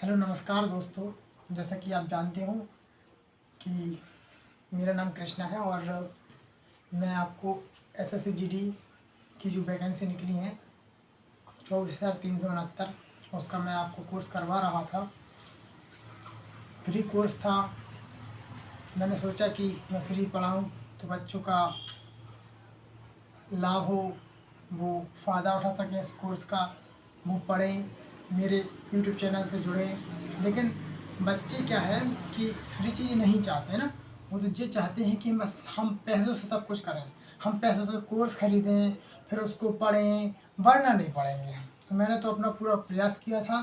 Hello नमस्कार दोस्तों। जैसा कि आप जानते हो कि मेरा नाम कृष्णा है और मैं आपको SSC GD की जो वैकेंसी निकली है 24,369 उसका मैं आपको कोर्स करवा रहा था। फ्री कोर्स था। मैंने सोचा कि मैं फ्री पढ़ाऊँ तो बच्चों का लाभ हो, वो फ़ायदा उठा सकें इस कोर्स का, वो पढ़ें, मेरे यूट्यूब चैनल से जुड़ें। लेकिन बच्चे क्या है कि फ्री चीज़ नहीं चाहते ना, वो तो ये चाहते हैं कि बस हम पैसों से सब कुछ करें, हम पैसों से कोर्स ख़रीदें फिर उसको पढ़ें, वरना नहीं पढ़ेंगे। तो मैंने तो अपना पूरा प्रयास किया था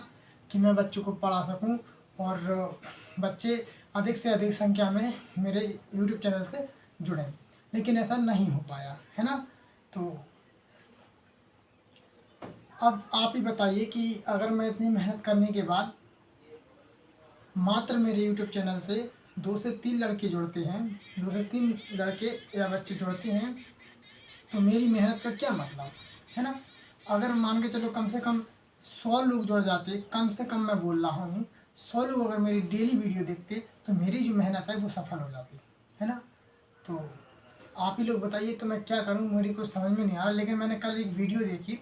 कि मैं बच्चों को पढ़ा सकूं और बच्चे अधिक से अधिक संख्या में मेरे यूट्यूब चैनल से जुड़ें, लेकिन ऐसा नहीं हो पाया है ना। तो अब आप ही बताइए कि अगर मैं इतनी मेहनत करने के बाद मात्र मेरे यूट्यूब चैनल से 2 से 3 लड़के जुड़ते हैं, 2 से 3 लड़के या बच्चे जुड़ते हैं, तो मेरी मेहनत का क्या मतलब है ना। अगर मान के चलो कम से कम 100 लोग जुड़ जाते, कम से कम मैं बोल रहा हूँ 100 लोग अगर मेरी डेली वीडियो देखते तो मेरी जो मेहनत है वो सफल हो जाती है ना। तो आप ही लोग बताइए तो मैं क्या करूँ, मेरी कुछ समझ में नहीं आ रहा। लेकिन मैंने कल एक वीडियो देखी,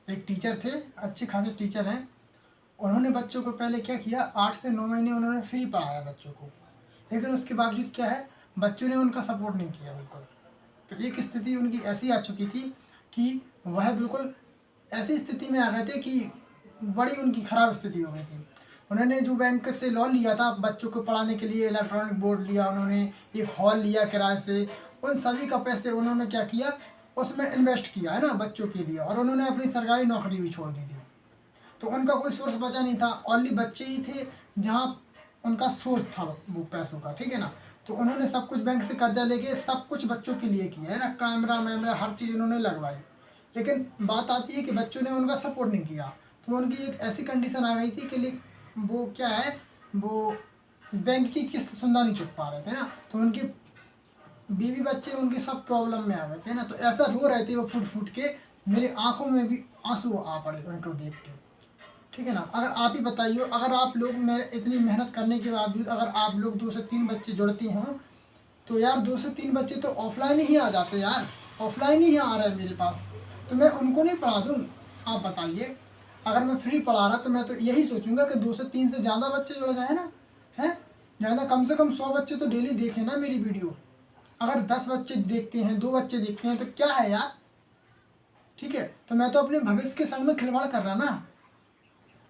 एक टीचर थे, अच्छे खासे टीचर हैं, उन्होंने बच्चों को पहले क्या किया, 8 से 9 महीने उन्होंने फ्री पढ़ाया बच्चों को, लेकिन उसके बावजूद क्या है, बच्चों ने उनका सपोर्ट नहीं किया बिल्कुल। तो एक स्थिति उनकी ऐसी आ चुकी थी कि वह बिल्कुल ऐसी स्थिति में आ गए थे कि बड़ी उनकी ख़राब स्थिति हो गई थी। उन्होंने जो बैंक से लोन लिया था बच्चों को पढ़ाने के लिए, इलेक्ट्रॉनिक बोर्ड लिया उन्होंने, एक हॉल लिया किराए से, उन सभी का पैसे उन्होंने क्या किया, उसमें इन्वेस्ट किया है ना बच्चों के लिए, और उन्होंने अपनी सरकारी नौकरी भी छोड़ दी थी। तो उनका कोई सोर्स बचा नहीं था, ओनली बच्चे ही थे जहाँ उनका सोर्स था वो पैसों का, ठीक है ना। तो उन्होंने सब कुछ बैंक से कर्जा लेके सब कुछ बच्चों के लिए किया है ना, कैमरा वैमरा हर चीज़ उन्होंने लगवाई। लेकिन बात आती है कि बच्चों ने उनका सपोर्ट नहीं किया, तो उनकी एक ऐसी कंडीशन आ गई थी कि वो क्या है, वो बैंक की किस्त सुनना नहीं चुक पा रहे थे ना, तो उनकी बीवी बच्चे उनके सब प्रॉब्लम में आ गए थे ना। तो ऐसा रो रहे थे वो फूट फूट के, मेरे आंखों में भी आंसू आ पड़े उनको देख के, ठीक है ना। अगर आप ही बताइए, अगर आप लोग मेरे इतनी मेहनत करने के बावजूद अगर आप लोग 2 से 3 बच्चे जुड़ते हों तो यार 2 से 3 बच्चे तो ऑफलाइन ही आ जाते यार, ऑफलाइन ही आ रहे हैं मेरे पास, तो मैं उनको नहीं पढ़ा दूँ। आप बताइए, अगर मैं फ्री पढ़ा रहा तो मैं तो यही सोचूंगा कि 2 से 3 से ज़्यादा बच्चे जुड़ जाए ना, हैं ज़्यादा, कम से कम 100 बच्चे तो डेली देखें ना मेरी वीडियो। अगर 10 बच्चे देखते हैं, 2 बच्चे देखते हैं तो क्या है यार, ठीक है। तो मैं तो अपने भविष्य के संग में खिलवाड़ कर रहा ना,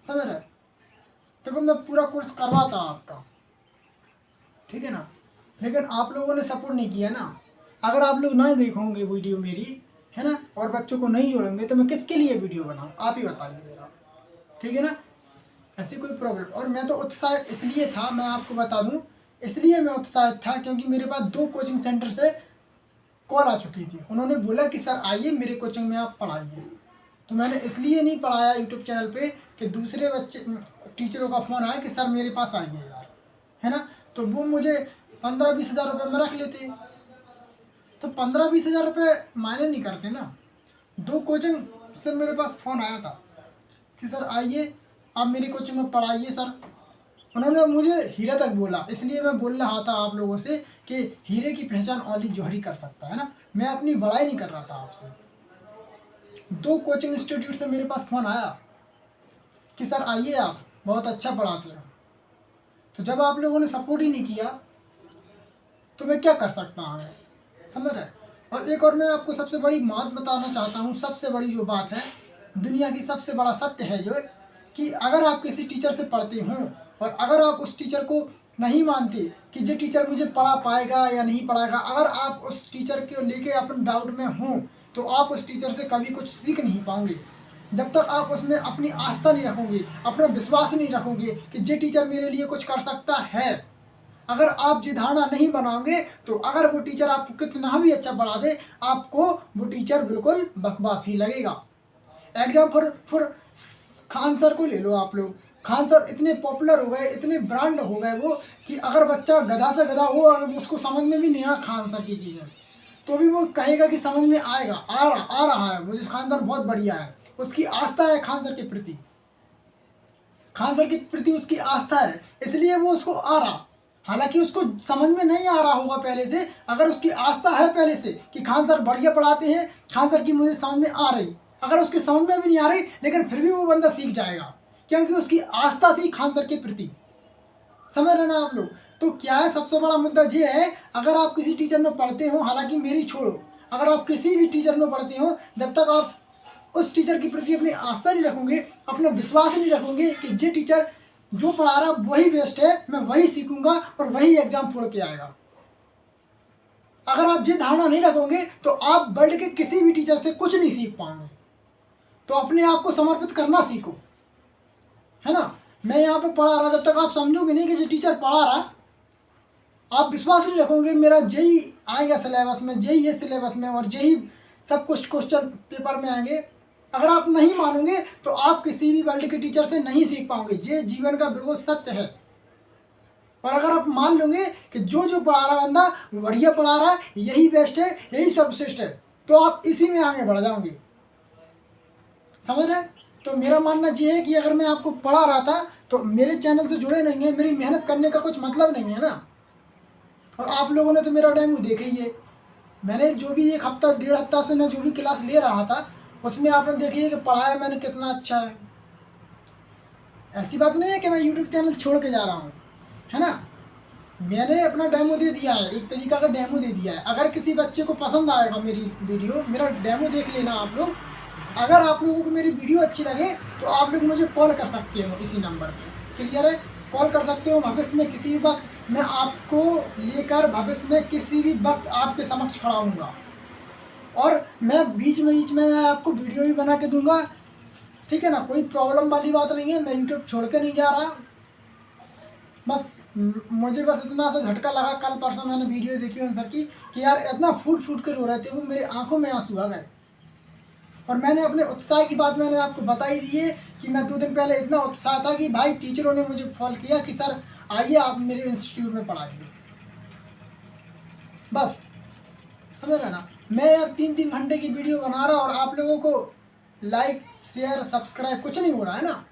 समझ रहे। देखो मैं पूरा कोर्स करवाता आपका, ठीक है ना, लेकिन आप लोगों ने सपोर्ट नहीं किया ना। अगर आप लोग ना देखोगे वीडियो मेरी, है ना, और बच्चों को नहीं जोड़ेंगे तो मैं किसके लिए वीडियो बनाऊँ, आप ही बताइए ज़रा, ठीक है ना। ऐसी कोई प्रॉब्लम, और मैं तो उत्साहित इसलिए था, मैं आपको बता दूं, इसलिए मैं उत्साहित था क्योंकि मेरे पास 2 कोचिंग सेंटर से कॉल आ चुकी थी। उन्होंने बोला कि सर आइए मेरे कोचिंग में आप पढ़ाइए। तो मैंने इसलिए नहीं पढ़ाया यूट्यूब चैनल पे कि दूसरे बच्चे टीचरों का फ़ोन आया कि सर मेरे पास आइए यार, है ना। तो वो मुझे 15-20 हज़ार रुपये में रख लेते, तो 15-20 हज़ार रुपये मायने नहीं करते ना। 2 कोचिंग से मेरे पास फ़ोन आया था कि सर आइए आप मेरी कोचिंग में पढ़ाइए सर। उन्होंने मुझे हीरा तक बोला, इसलिए मैं बोल रहा था आप लोगों से कि हीरे की पहचान ओनली जौहरी कर सकता है ना। मैं अपनी बड़ाई नहीं कर रहा था आपसे। 2 कोचिंग इंस्टीट्यूट से मेरे पास फ़ोन आया कि सर आइए आप बहुत अच्छा पढ़ाते हैं। तो जब आप लोगों ने सपोर्ट ही नहीं किया तो मैं क्या कर सकता हूँ, समझ रहे। और एक और मैं आपको सबसे बड़ी बात बताना चाहता हूँ, सबसे बड़ी जो बात है, दुनिया की सबसे बड़ा सत्य है जो, कि अगर आप किसी टीचर से पढ़ते हों और अगर आप उस टीचर को नहीं मानते कि जो टीचर मुझे पढ़ा पाएगा या नहीं पढ़ाएगा, अगर आप उस टीचर को लेके अपन डाउट में हों तो आप उस टीचर से कभी कुछ सीख नहीं पाओगे। जब तक आप उसमें अपनी आस्था नहीं रखोगे, अपना विश्वास नहीं रखोगे कि ये टीचर मेरे लिए कुछ कर सकता है, अगर आप ये धारणा नहीं बनाओगे तो अगर वो टीचर आपको कितना भी अच्छा पढ़ा दे, आपको वो टीचर बिल्कुल बकवास ही लगेगा। एग्जाम्पल फॉर खान सर को ले लो आप लोग। खान सर इतने पॉपुलर हो गए, इतने ब्रांड हो गए वो, कि अगर बच्चा गधा से गधा हो और उसको समझ में भी नहीं आ खान सर की चीज़ें, तो भी वो कहेगा कि समझ में आएगा, आ रहा है, मुझे खान सर बहुत बढ़िया है, उसकी आस्था है खान सर के प्रति। खान सर के प्रति उसकी आस्था है, इसलिए वो उसको आ रहा। हालांकि उसको समझ में नहीं आ रहा होगा पहले से, अगर उसकी आस्था है पहले से कि खान सर बढ़िया पढ़ाते हैं, खान सर की मुझे समझ में आ रही, अगर उसकी समझ में भी नहीं आ रही लेकिन फिर भी वो बंदा सीख जाएगा, क्योंकि उसकी आस्था थी खान सर के प्रति। समझ रहे ना आप लोग। तो क्या है, सबसे बड़ा मुद्दा ये है, अगर आप किसी टीचर में पढ़ते हो, हालांकि मेरी छोड़ो, अगर आप किसी भी टीचर में पढ़ते हो, जब तक आप उस टीचर के प्रति अपनी आस्था नहीं रखोगे, अपना विश्वास नहीं रखोगे कि ये टीचर जो पढ़ा रहा वही बेस्ट है, मैं वही सीखूंगा और वही एग्जाम फोड़ के आएगा, अगर आप ये धारणा नहीं रखोगे तो आप वर्ल्ड के किसी भी टीचर से कुछ नहीं सीख पाओगे। तो अपने आप को समर्पित करना सीखो, है ना। मैं यहाँ पे पढ़ा रहा, जब तक आप समझोगे नहीं कि जो टीचर पढ़ा रहा, आप विश्वास नहीं रखोगे मेरा जेई आएगा सिलेबस में, जेई ये सिलेबस में और जेई सब कुछ क्वेश्चन पेपर में आएंगे, अगर आप नहीं मानोगे तो आप किसी भी वर्ल्ड के टीचर से नहीं सीख पाओगे। ये जीवन का बिल्कुल सत्य है। और अगर आप मान लोगे कि जो जो पढ़ा रहा बंदा बढ़िया पढ़ा रहा है, यही बेस्ट है, यही सर्वश्रेष्ठ है, तो आप इसी में आगे बढ़ जाओगे। समझ रहे हैं। तो मेरा मानना ये है कि अगर मैं आपको पढ़ा रहा था तो मेरे चैनल से जुड़े नहीं है, मेरी मेहनत करने का कुछ मतलब नहीं है ना। और आप लोगों ने तो मेरा डेमो देखा ही है, मैंने जो भी एक हफ्ता 1.5 हफ्ता से मैं जो भी क्लास ले रहा था उसमें आपने देखी है कि पढ़ाया मैंने कितना अच्छा है। ऐसी बात नहीं है कि मैं यूट्यूब चैनल छोड़ के जा रहा हूँ, है ना। मैंने अपना डेमो दे दिया है, एक तरीका का डेमो दे दिया है। अगर किसी बच्चे को पसंद आएगा मेरी वीडियो, मेरा डेमो देख लेना आप लोग। अगर आप लोगों को मेरी वीडियो अच्छी लगे तो आप लोग मुझे कॉल कर सकते हो इसी नंबर पे, क्लियर है। कॉल कर सकते हो, भविष्य में किसी भी वक्त मैं आपको लेकर भविष्य में किसी भी वक्त आपके समक्ष खड़ा हूँगा, और मैं बीच में मैं आपको वीडियो भी बना के दूंगा, ठीक है ना। कोई प्रॉब्लम वाली बात नहीं है, मैं यूट्यूब छोड़ के नहीं जा रहा। मुझे बस इतना सा झटका लगा, कल परसों मैंने वीडियो देखी उन सर की कि यार इतना फूट फूट कर रो रहे थे वो, मेरी आंखों में आंसू आ गए। और मैंने अपने उत्साह की बात मैंने आपको बताई दी है कि मैं 2 दिन पहले इतना उत्साह था कि भाई टीचरों ने मुझे कॉल किया कि सर आइए आप मेरे इंस्टीट्यूट में पढ़ाइए। बस समझ रहे ना। मैं यार 3-3 घंटे की वीडियो बना रहा और आप लोगों को लाइक शेयर सब्सक्राइब कुछ नहीं हो रहा है ना।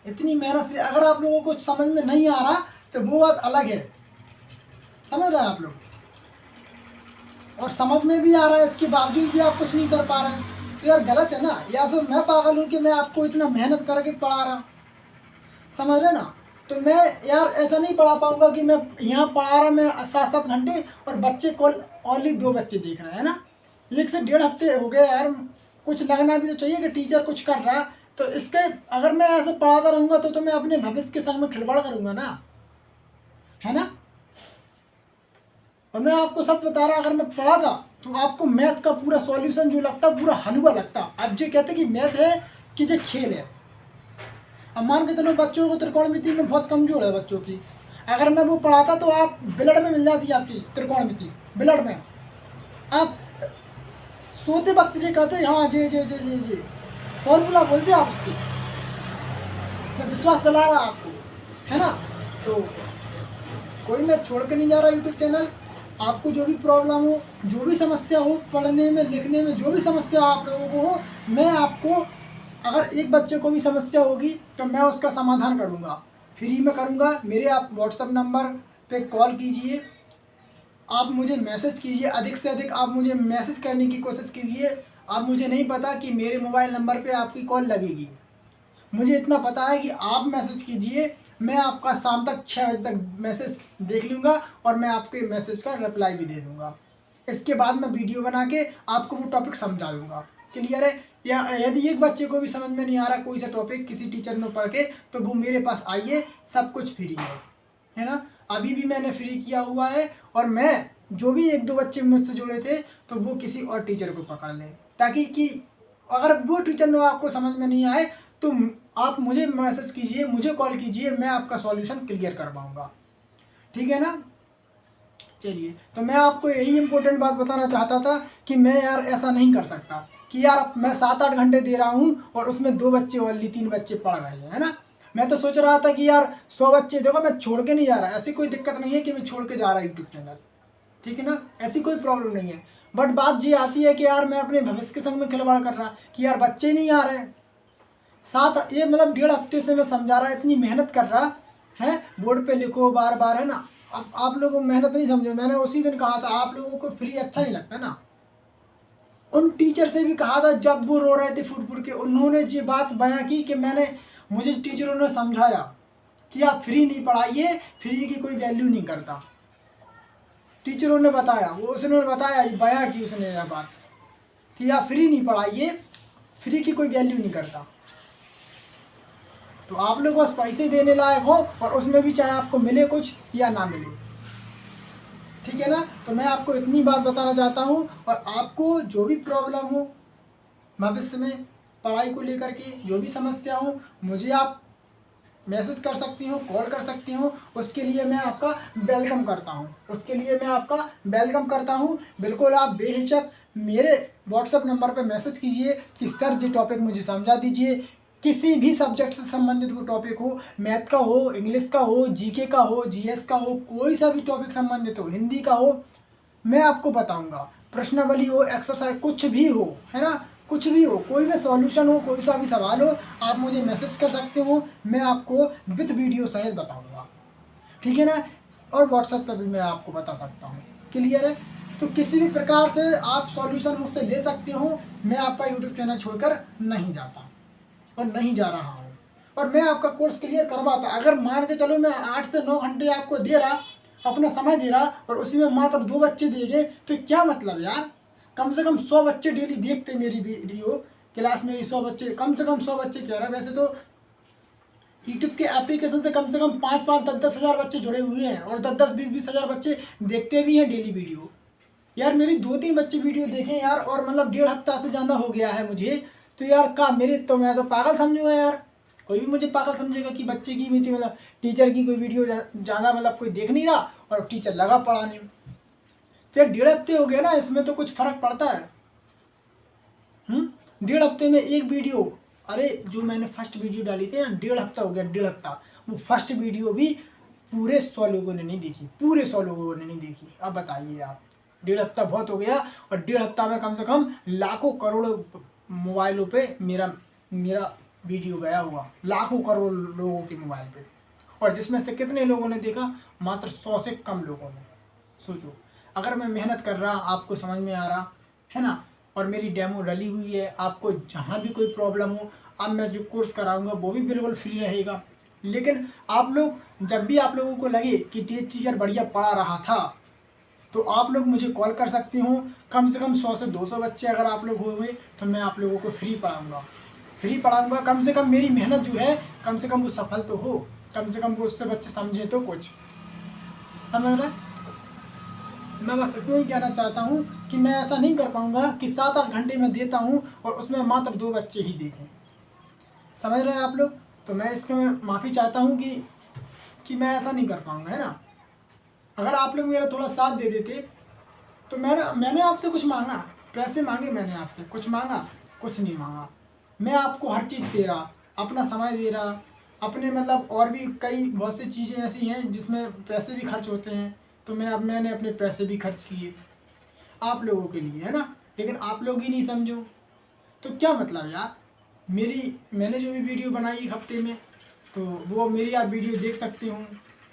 इतनी मेहनत से अगर आप लोगों को समझ में नहीं आ रहा तो वो बात अलग है, समझ रहे हैं आप लोग। और समझ में भी आ रहा है, इसके बावजूद भी आप कुछ नहीं कर पा रहे हैं, तो यार गलत है ना। या फिर मैं पागल हूँ कि मैं आपको इतना मेहनत करके पढ़ा रहा, समझ रहे ना। तो मैं यार ऐसा नहीं पढ़ा पाऊँगा कि मैं यहाँ पढ़ा रहा मैं 7-7 घंटे और बच्चे कॉल ओनली 2 बच्चे देख रहे हैं ना। 1 से 1.5 हफ्ते हो गए यार, कुछ लगना भी तो चाहिए कि टीचर कुछ कर रहा। तो इसके अगर मैं ऐसे पढ़ाता रहूँगा तो मैं अपने भविष्य के संग में खिलवाड़ करूँगा ना, है ना। और मैं आपको सब बता रहा, अगर मैं पढ़ा था तो आपको मैथ का पूरा सॉल्यूशन जो लगता पूरा हलवा लगता। आप जो कहते कि मैथ है कि ये खेल है। अब मान के चलो बच्चों को त्रिकोणमिति में बहुत कमजोर है बच्चों की, अगर मैं वो पढ़ाता तो आप ब्लड में मिल जाती आपकी त्रिकोणमिति, ब्लड में। आप सोते वक्त जो कहते हाँ जे जे जे जे जे फॉर्मूला बोलते आप उसकी, मैं विश्वास दिला रहा आपको, है ना। तो कोई मैं छोड़ के नहीं जा रहा यूट्यूब चैनल। आपको जो भी प्रॉब्लम हो, जो भी समस्या हो, पढ़ने में लिखने में जो भी समस्या आप लोगों को हो, मैं आपको, अगर एक बच्चे को भी समस्या होगी तो मैं उसका समाधान करूंगा, फ्री में करूंगा। मेरे आप व्हाट्सएप नंबर पे कॉल कीजिए, आप मुझे मैसेज कीजिए, अधिक से अधिक आप मुझे मैसेज करने की कोशिश कीजिए। अब मुझे नहीं पता कि मेरे मोबाइल नंबर पे आपकी कॉल लगेगी, मुझे इतना पता है कि आप मैसेज कीजिए, मैं आपका शाम तक 6 बजे तक मैसेज देख लूँगा और मैं आपके मैसेज का रिप्लाई भी दे दूँगा। इसके बाद मैं वीडियो बना के आपको वो टॉपिक समझा दूँगा, क्लियर है। या यदि एक बच्चे को भी समझ में नहीं आ रहा कोई सा टॉपिक किसी टीचर ने पढ़ के, तो वो मेरे पास आइए, सब कुछ फ्री है ना। अभी भी मैंने फ्री किया हुआ है, और मैं जो भी 1-2 बच्चे मुझसे जुड़े थे तो वो किसी और टीचर को पकड़ लें, ताकि कि अगर वो टीचर ने आपको समझ में नहीं आए तो आप मुझे मैसेज कीजिए, मुझे कॉल कीजिए, मैं आपका सॉल्यूशन क्लियर कर पाऊँगा, ठीक है ना। चलिए, तो मैं आपको यही इम्पोर्टेंट बात बताना चाहता था कि मैं यार ऐसा नहीं कर सकता कि यार मैं 7-8 घंटे दे रहा हूँ और उसमें 2 बच्चे ओनली 3 बच्चे पढ़ रहे हैं, है ना। मैं तो सोच रहा था कि यार 100 बच्चे, देखो मैं छोड़ के नहीं जा रहा, ऐसी कोई दिक्कत नहीं है कि मैं छोड़ के जा रहा यूट्यूब चैनल, ठीक है ना, ऐसी कोई प्रॉब्लम नहीं है। बट बात ये आती है कि यार मैं अपने भविष्य के संग में खिलवाड़ कर रहा कि यार बच्चे नहीं आ रहे, ये मतलब 1.5 हफ्ते से मैं समझा रहा, इतनी मेहनत कर रहा है, बोर्ड पे लिखो बार बार, है ना। अब आप लोगों को मेहनत नहीं समझो, मैंने उसी दिन कहा था आप लोगों को फ्री अच्छा नहीं लगता ना। उन टीचर से भी कहा था जब वो रो रहे थे फुट फुट के, उन्होंने ये बात बयां की कि मुझे टीचरों ने समझाया कि आप फ्री नहीं पढ़ाइए, फ्री की कोई वैल्यू नहीं करता। टीचरों ने बताया, उसने बताया, बयां की उसने यह बात कि आप फ्री नहीं पढ़ाइए, फ्री की कोई वैल्यू नहीं करता। तो आप लोग बस पैसे देने लायक हो, और उसमें भी चाहे आपको मिले कुछ या ना मिले, ठीक है ना। तो मैं आपको इतनी बात बताना चाहता हूँ, और आपको जो भी प्रॉब्लम हो भविष्य में पढ़ाई को लेकर के, जो भी समस्या हो, मुझे आप मैसेज कर सकती हूँ, कॉल कर सकती हूँ, उसके लिए मैं आपका वेलकम करता हूँ। बिल्कुल आप बेहिचक मेरे व्हाट्सएप नंबर पर मैसेज कीजिए कि सर जी टॉपिक मुझे समझा दीजिए। किसी भी सब्जेक्ट से संबंधित कोई टॉपिक हो, मैथ का हो, इंग्लिश का हो, जीके का हो, जीएस का हो, कोई सा भी टॉपिक संबंधित हो, हिंदी का हो, मैं आपको बताऊंगा। प्रश्नावली हो, एक्सरसाइज, कुछ भी हो, है ना, कुछ भी हो, कोई भी सॉल्यूशन हो, कोई सा भी सवाल हो, आप मुझे मैसेज कर सकते हो, मैं आपको विद वीडियो सहित बताऊंगा, ठीक है ना। और व्हाट्सएप पर भी मैं आपको बता सकता हूँ। क्लियर है। तो किसी भी प्रकार से आप सॉल्यूशन मुझसे ले सकते हो। मैं आपका यूट्यूब चैनल छोड़कर नहीं जाता और नहीं जा रहा हूँ, और मैं आपका कोर्स क्लियर करवाता। अगर मान के चलो मैं 8 से 9 घंटे आपको दे रहा, अपना समय दे रहा, और उसी में मात्र 2 बच्चे दिए गए, तो क्या मतलब यार। कम से कम 100 बच्चे डेली देखते मेरी वीडियो क्लास, मेरी 100 बच्चे, कम से कम 100 बच्चे कह रहा है। वैसे तो यूट्यूब के एप्लीकेशन से कम 5-5, 10-10 हज़ार बच्चे जुड़े हुए हैं, और 10-10, 20-20 हज़ार बच्चे देखते भी हैं डेली वीडियो। यार मेरी 2-3 बच्चे वीडियो देखें यार, और मतलब 1.5 हफ्ता से ज़्यादा हो गया है मुझे, तो यार मैं तो पागल समझूंगा यार। कोई भी मुझे पागल समझेगा कि बच्चे की मीठी, मतलब टीचर की कोई वीडियो ज़्यादा मतलब कोई देख नहीं रहा, और टीचर लगा पढ़ाने में। तो यार 1.5 हफ्ते हो गए ना, इसमें तो कुछ फ़र्क पड़ता है। 1.5 हफ्ते में एक वीडियो, अरे जो मैंने फर्स्ट वीडियो डाली थी ना, 1.5 हफ्ता हो गया, 1.5 हफ्ता। वो फर्स्ट वीडियो भी पूरे 100 लोगों ने नहीं देखी, पूरे 100 लोगों ने नहीं देखी। अब बताइए आप, 1.5 हफ्ता बहुत हो गया, और 1.5 हफ्ता में कम से कम लाखों करोड़ों मोबाइलों पे मेरा वीडियो गया हुआ, लाखों करोड़ लोगों के मोबाइल पे, और जिसमें से कितने लोगों ने देखा, मात्र 100 से कम लोगों ने। सोचो, अगर मैं मेहनत कर रहा, आपको समझ में आ रहा है ना, और मेरी डेमो डली हुई है, आपको जहाँ भी कोई प्रॉब्लम हो, अब मैं जो कोर्स कराऊंगा वो भी बिल्कुल फ्री रहेगा। लेकिन आप लोग, जब भी आप लोगों को लगे कि टीचर बढ़िया पढ़ा रहा था, तो आप लोग मुझे कॉल कर सकते हो। कम से कम 100 से 200 बच्चे अगर आप लोग हुए, तो मैं आप लोगों को फ्री पढ़ाऊँगा। कम से कम मेरी मेहनत जो है, कम से कम वो सफल तो हो, कम से कम वो उससे बच्चे समझें तो कुछ, समझ रहे। मैं बस इतना ही कहना चाहता हूँ कि मैं ऐसा नहीं कर पाऊँगा कि 7-8 घंटे में देता हूँ, और उसमें मात्र 2 बच्चे ही देखें। समझ रहे हैं आप लोग। तो मैं इसमें माफ़ी चाहता हूँ कि मैं ऐसा नहीं कर पाऊँगा, है ना। अगर आप लोग मेरा थोड़ा साथ दे देते, तो मैंने आपसे कुछ मांगा, पैसे मांगे, मैंने आपसे कुछ मांगा, कुछ नहीं मांगा। मैं आपको हर चीज़ दे रहा, अपना समय दे रहा, अपने मतलब और भी बहुत सी चीज़ें ऐसी हैं जिसमें पैसे भी खर्च होते हैं, तो मैंने अपने पैसे भी खर्च किए आप लोगों के लिए, है ना। लेकिन आप लोग ही नहीं समझो, तो क्या मतलब यार। मैंने जो भी वीडियो बनाई 1 हफ्ते में, तो वो मेरी आप वीडियो देख सकते हो।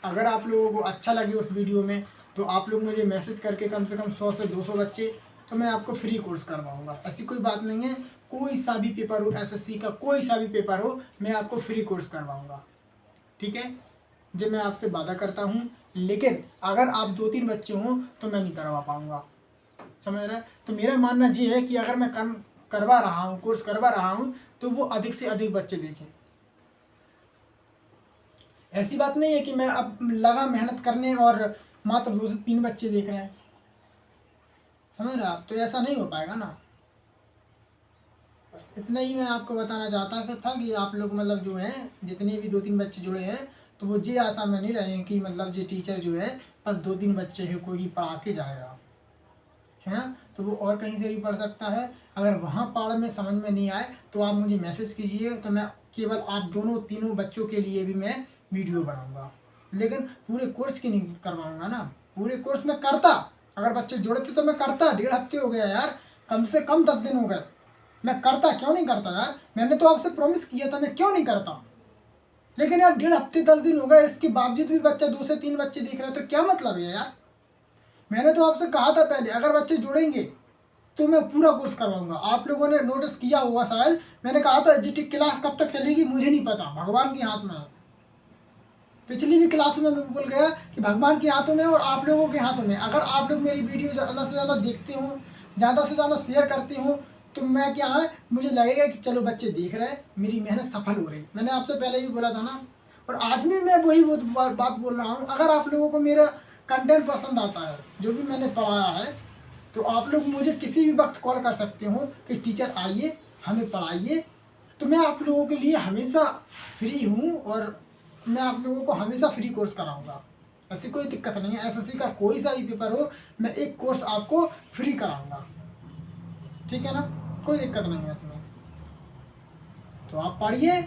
अगर आप लोगों को अच्छा लगे उस वीडियो में, तो आप लोग मुझे मैसेज करके कम से कम 100 से 200 बच्चे, तो मैं आपको फ्री कोर्स करवाऊँगा। ऐसी कोई बात नहीं है, कोई सा भी पेपर हो, एसएससी का कोई सा भी पेपर हो, मैं आपको फ्री कोर्स करवाऊँगा, ठीक है। जो मैं आपसे वादा करता हूँ। लेकिन अगर आप 2-3 बच्चे हों, तो मैं नहीं करवा पाऊँगा, समझ रहे हैं। तो मेरा मानना ये है कि अगर मैं करवा रहा हूँ, कोर्स करवा रहा हूँ, तो वो अधिक से अधिक बच्चे देखें। ऐसी बात नहीं है कि मैं अब लगा मेहनत करने और मात्र 2 से 3 बच्चे देख रहे हैं, समझ रहे आप। तो ऐसा नहीं हो पाएगा ना। बस इतना ही मैं आपको बताना चाहता था कि आप लोग मतलब जो है, जितने भी 2-3 बच्चे जुड़े हैं, तो वो ये आशा में नहीं रहे कि मतलब ये टीचर जो है बस 2-3 बच्चे हैं कोई पढ़ा के जाएगा, है ना। तो वो और कहीं से भी पढ़ सकता है। अगर वहाँ पढ़ में समझ में नहीं आए, तो आप मुझे मैसेज कीजिए, तो मैं केवल आप तीनों बच्चों के लिए भी मैं वीडियो बनाऊँगा। लेकिन पूरे कोर्स की नहीं करवाऊँगा ना। पूरे कोर्स में करता, अगर बच्चे जुड़ते तो मैं करता। 1.5 हफ्ते हो गया यार, कम से कम 10 दिन हो गए, मैं करता क्यों नहीं करता यार? मैंने तो आपसे प्रॉमिस किया था, मैं क्यों नहीं करता? लेकिन यार 1.5 हफ्ते 10 दिन हो गए, इसके बावजूद भी बच्चा 2 से 3 बच्चे देख रहा है, तो क्या मतलब है यार? मैंने तो आपसे कहा था पहले, अगर बच्चे जुड़ेंगे तो मैं पूरा कोर्स करवाऊंगा। आप लोगों ने नोटिस किया होगा शायद, मैंने कहा था एचजीटी क्लास कब तक चलेगी मुझे नहीं पता, भगवान के हाथ में है। पिछली भी क्लास में मैं बोल गया कि भगवान के हाथों में और आप लोगों के हाथों में। अगर आप लोग मेरी वीडियो ज़्यादा से ज़्यादा देखते हो, ज़्यादा से ज़्यादा शेयर करते हो, तो मैं क्या है, मुझे लगेगा कि चलो बच्चे देख रहे हैं, मेरी मेहनत सफल हो रही। मैंने आपसे पहले भी बोला था ना, और आज भी मैं वही बात बोल रहा हूँ। अगर आप लोगों को मेरा कंटेंट पसंद आता है, जो भी मैंने पढ़ाया है, तो आप लोग मुझे किसी भी वक्त कॉल कर सकते हो कि टीचर आइए हमें पढ़ाइए। तो मैं आप लोगों के लिए हमेशा फ्री हूँ, और मैं आप लोगों को हमेशा फ्री कोर्स कराऊंगा। ऐसी कोई दिक्कत नहीं है, एसएससी का कोई सा भी पेपर हो, मैं एक कोर्स आपको फ्री कराऊंगा, ठीक है ना? कोई दिक्कत नहीं है इसमें। तो आप पढ़िए,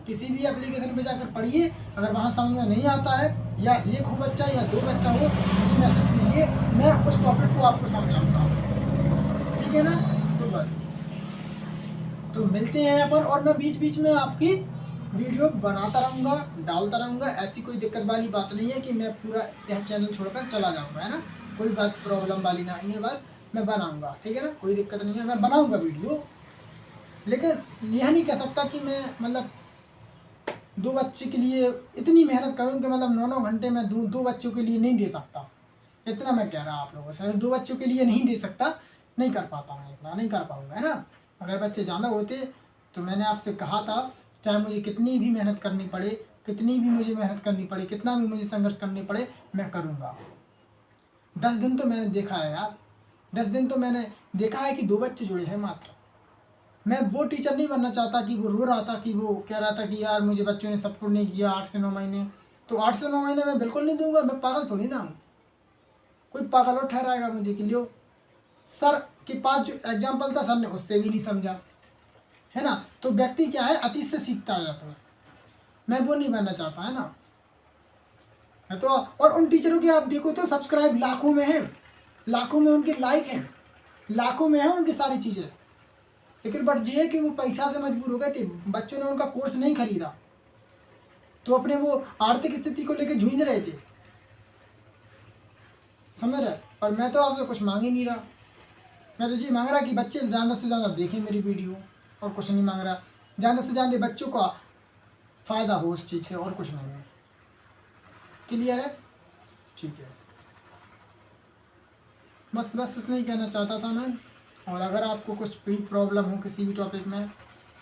किसी भी एप्लीकेशन पे जाकर पढ़िए। अगर वहाँ समझ में नहीं आता है, या एक हो बच्चा या 2 बच्चा हो, मुझे मैसेज कीजिए, मैं उस टॉपिक को आपको समझाऊंगा, ठीक है ना? तो बस, तो मिलते हैं अपन, और मैं बीच बीच में आपकी वीडियो बनाता रहूँगा, डालता रहूँगा। ऐसी कोई दिक्कत वाली बात नहीं है कि मैं पूरा यह चैनल छोड़कर चला जाऊँगा, है ना? कोई बात प्रॉब्लम वाली नहीं है बात, मैं बनाऊँगा, ठीक है ना? कोई दिक्कत नहीं है, मैं बनाऊँगा वीडियो। लेकिन यह नहीं कह सकता कि मैं मतलब 2 बच्चे के लिए इतनी मेहनत करूँ कि मतलब 9-9 घंटे मैं 2 बच्चों के लिए नहीं दे सकता। इतना मैं कह रहा आप लोगों से, 2 बच्चों के लिए नहीं दे सकता, नहीं कर पाता, मैं इतना नहीं कर पाऊँगा, है ना? अगर बच्चे ज़्यादा होते तो मैंने आपसे कहा था, चाहे मुझे कितनी भी मेहनत करनी पड़े, कितनी भी मुझे मेहनत करनी पड़े, कितना भी मुझे संघर्ष करने पड़े, मैं करूँगा। 10 दिन तो मैंने देखा है यार, 10 दिन तो मैंने देखा है कि 2 बच्चे जुड़े हैं मात्र। मैं वो टीचर नहीं बनना चाहता कि वो रो रहा था, कि वो कह रहा था कि यार मुझे बच्चों ने सपोर्ट नहीं किया 8 से 9 महीने। तो 8 से 9 महीने मैं बिल्कुल नहीं दूंगा, मैं पागल थोड़ी ना हूँ। कोई पागल और ठहराएगा मुझे कि लियो, सर के पास जो एग्जाम्पल था, सर ने उससे भी नहीं समझा, है ना? तो व्यक्ति क्या है, अतीत से सीखता है अपने। मैं वो नहीं बनना चाहता, है ना? है तो, और उन टीचरों के आप देखो तो सब्सक्राइब लाखों में है, लाखों में उनके लाइक हैं, लाखों में है उनकी सारी चीज़ें। लेकिन बट ये है कि वो पैसा से मजबूर हो गए थे, बच्चों ने उनका कोर्स नहीं खरीदा, तो अपने वो आर्थिक स्थिति को लेकर जूझ रहे थे, समझ रहे? और मैं तो आपसे कुछ मांग ही नहीं रहा, मैं तो ये मांग रहा कि बच्चे ज़्यादा से ज़्यादा देखें मेरी वीडियो, और कुछ नहीं मांग रहा। ज़्यादा से ज़्यादा बच्चों का फ़ायदा हो उस चीज़ से, और कुछ नहीं है। क्लियर है? ठीक है, बस इतना ही कहना चाहता था मैं। और अगर आपको कुछ भी प्रॉब्लम हो किसी भी टॉपिक में,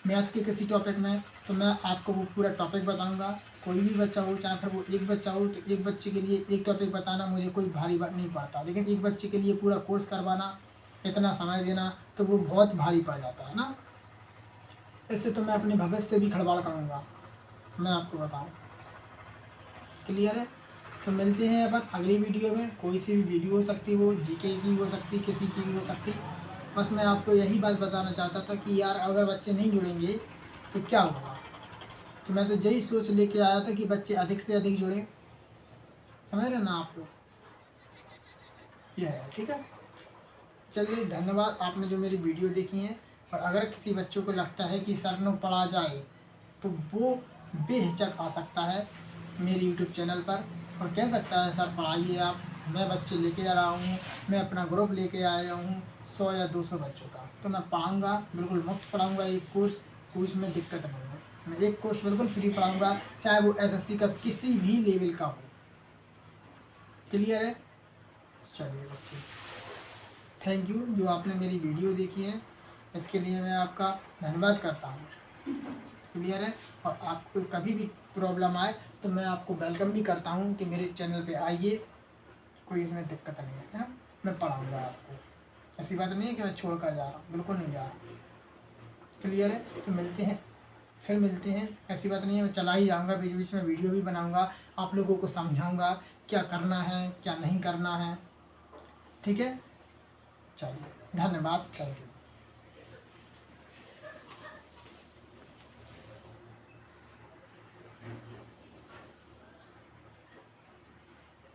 मैथ के किसी टॉपिक में, तो मैं आपको वो पूरा टॉपिक बताऊंगा। कोई भी बच्चा हो, चाहे फिर वो एक बच्चा हो, तो एक बच्चे के लिए एक टॉपिक बताना मुझे कोई भारी बात नहीं पड़ता। लेकिन एक बच्चे के लिए पूरा कोर्स करवाना, इतना समय देना, तो वो बहुत भारी पड़ जाता है ना। इससे तो मैं अपने भविष्य से भी खिलवाड़ करूँगा, मैं आपको बताऊँ। क्लियर है? तो मिलते हैं अपन अगली वीडियो में। कोई सी भी वीडियो हो सकती, वो जीके की हो सकती, किसी की भी हो सकती। बस मैं आपको यही बात बताना चाहता था कि यार अगर बच्चे नहीं जुड़ेंगे तो क्या होगा। तो मैं तो यही सोच लेके आया था कि बच्चे अधिक से अधिक जुड़ें, समझ रहे ना आप लोग? यह है, ठीक है। चलिए, धन्यवाद आपने जो मेरी वीडियो देखी है। और अगर किसी बच्चों को लगता है कि सर ने पढ़ा जाए, तो वो बेहिचक आ सकता है मेरे यूट्यूब चैनल पर और कह सकता है सर पढ़ाइए आप, मैं बच्चे लेके आ रहा हूँ, मैं अपना ग्रुप लेके आया हूँ 100 या 200 बच्चों का, तो मैं पढ़ाऊँगा, बिल्कुल मुफ्त पढ़ाऊँगा एक कोर्स, कोई इसमें दिक्कत नहीं है। मैं एक कोर्स बिल्कुल फ्री पढ़ाऊँगा, चाहे वो एसएससी का किसी भी लेवल का हो। क्लियर है? चलिए बच्चे, थैंक यू जो आपने मेरी वीडियो देखी है, इसके लिए मैं आपका धन्यवाद करता हूँ। क्लियर है? और आपको कभी भी प्रॉब्लम आए तो मैं आपको वेलकम भी करता हूँ कि मेरे चैनल पे आइए, कोई इसमें दिक्कत नहीं है ना। मैं पढ़ाऊँगा आपको, ऐसी बात नहीं है कि मैं छोड़ कर जा रहा हूँ, बिल्कुल नहीं जा रहा। क्लियर है? तो मिलते हैं, फिर मिलते हैं। ऐसी बात नहीं है, मैं चला ही जाऊँगा, बीच बीच में वीडियो भी बनाऊँगा, आप लोगों को समझाऊँगा क्या करना है क्या नहीं करना है। ठीक है? चलिए, धन्यवाद, थैंक यू।